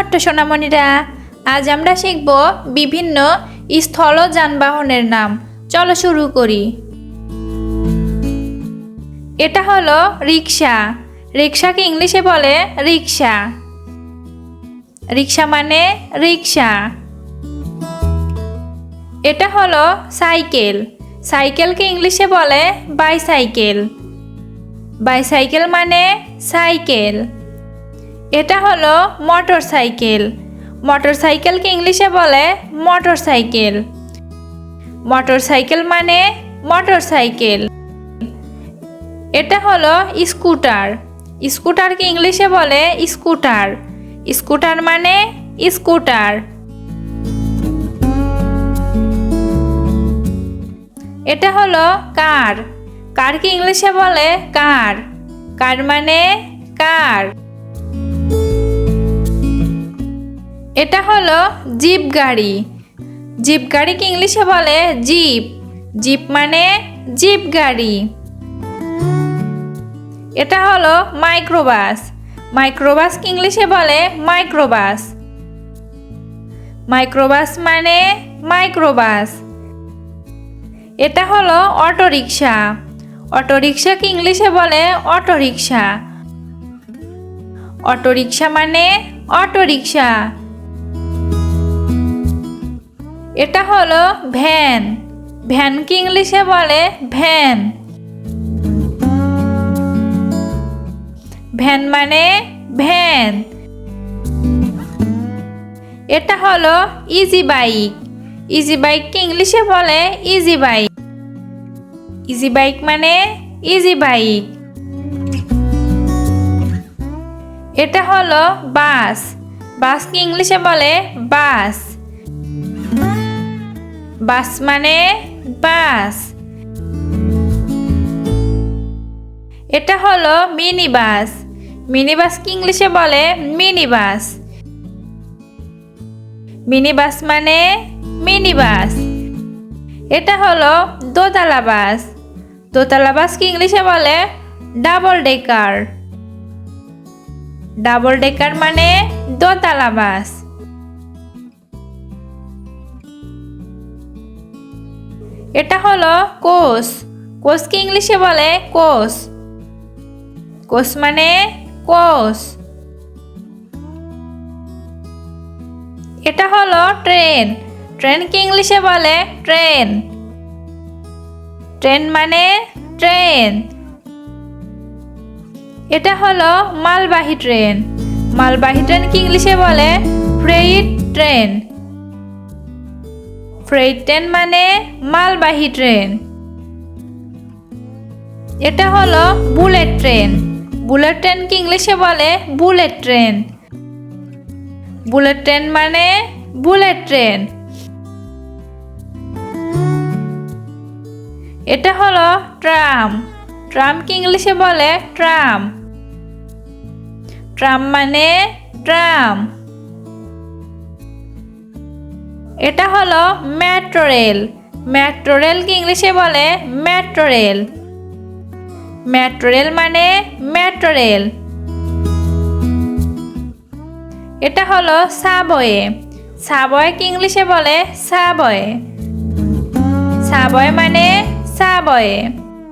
ছোট্ট সোনামণিরা, আজ আমরা শিখব বিভিন্ন স্থল যানবাহনের নাম। চলো শুরু করি। এটা হলো রিক্সা। রিক্সাকে ইংলিশে বলে রিক্সা। রিক্সা মানে রিক্সা। এটা হলো সাইকেল। সাইকেলকে ইংলিশে বলে বাইসাইকেল। বাইসাইকেল মানে সাইকেল। এটা হলো মোটর সাইকেল। মোটর সাইকেলকে ইংলিশে বলে মোটর সাইকেল। মোটর সাইকেল মানে মোটর সাইকেল। এটা হলো স্কুটার। স্কুটারকে ইংলিশে বলে স্কুটার। স্কুটার মানে স্কুটার। এটা হলো কার। কারকে ইংলিশে বলে কার। কার মানে কার। এটা হলো জিপ গাড়ি। জিপ গাড়িকে ইংলিশে বলে জিপ। জিপ মানে জিপ গাড়ি। এটা হলো মাইক্রোবাস। মাইক্রোবাসকে ইংলিশে বলে মাইক্রোবাস। মাইক্রোবাস মানে মাইক্রোবাস। এটা হলো অটোরিকশা। অটোরিকশাকে ইংলিশে বলে অটোরিকশা। অটোরিকশা মানে অটোরিকশা। এটা হলো ভ্যান। ভ্যানকে ইংলিশে বলে ভ্যান। ভ্যান মানে ভ্যান। এটা হলো ইজি বাইক। ইজি বাইককে ইংলিশে বলে ইজি বাইক। ইজি বাইক মানে ইজি বাইক। এটা হলো বাস। বাসকে ইংলিশে বলে বাস। বাস মানে বাস। এটা হলো মিনি বাস। মিনি বাসকে ইংলিশে বলে মিনি বাস। মিনি বাস মানে মিনি বাস। এটা হলো দোতলা বাস। দোতলা বাসকে ইংলিশে বলে ডাবল ডেকার। ডাবল ডেকার মানে দোতলা বাস। এটা হলো কোচ। কোচকে ইংলিশে বলে কোচ। কোচ মানে কোচ। এটা হলো ট্রেন। ট্রেনকে ইংলিশে বলে ট্রেন। ট্রেন মানে ট্রেন। এটা হলো মালবাহী ট্রেন। মালবাহী ট্রেনকে ইংলিশে বলে ফ্রেইট ট্রেন। ফ্রেইট ট্রেন মানে মালবাহী ট্রেন। এটা হলো বুলেট ট্রেন। বুলেট ট্রেনকে ইংলিশে বলে বুলেট ট্রেন। বুলেট ট্রেন মানে বুলেট ট্রেন। এটা হলো ট্রাম। ট্রামকে ইংলিশে বলে ট্রাম। ট্রাম মানে ট্রাম। এটা হলো মেট্রো রেল। মেট্রো রেলকে ইংলিশে বলে মেট্রো রেল। মেট্রো রেল মানে মেট্রো রেল। এটা হলো সাবওয়ে। সাবওয়েকে ইংলিশে বলে সাবওয়ে। সাবওয়ে মানে সাবওয়ে।